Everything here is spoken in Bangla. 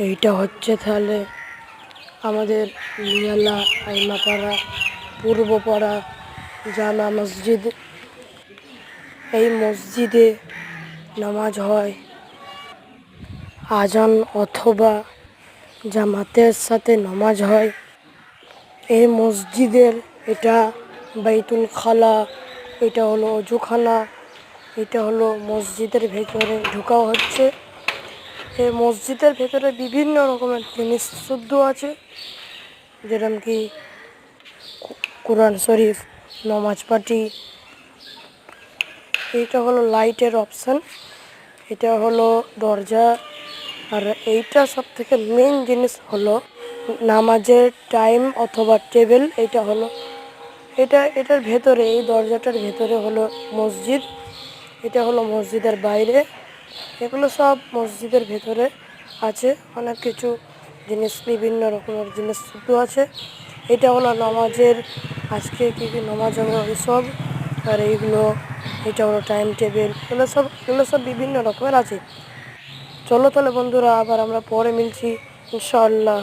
এইটা হচ্ছে তাহলে আমাদের নিয়ালা আইমাপাড়া পূর্বপাড়া জামা মসজিদ। এই মসজিদে নামাজ হয় আজান অথবা জামাতের সাথে নামাজ হয়। এই মসজিদের এটা বাইতুল খালা, এটা হলো অজুখানা, এটা হলো মসজিদের ভেতরে ঢোকা হচ্ছে। এই মসজিদের ভেতরে বিভিন্ন রকমের জিনিস শুদ্ধ আছে, যেরকম কি কোরআন শরীফ, নমাজ পাটি। এইটা হলো লাইটের অপশান, এটা হলো দরজা। আর এইটা সব থেকে মেন জিনিস হলো নামাজের টাইম অথবা টেবিল। এটা হলো এটার ভেতরে, এই দরজাটার ভেতরে হলো মসজিদ, এটা হলো মসজিদের বাইরে। এগুলো সব মসজিদের ভেতরে আছে, অনেক কিছু জিনিস, বিভিন্ন রকমের জিনিস শুধু আছে। এটা হলো নামাজের, আজকে কী কী নামাজ হবে ওইসব। আর এইগুলো, এটা হলো টাইম টেবিল, এগুলো সব বিভিন্ন রকমের আছে। চলো তাহলে বন্ধুরা, আবার আমরা পরে মিলছি ইনশাআল্লাহ।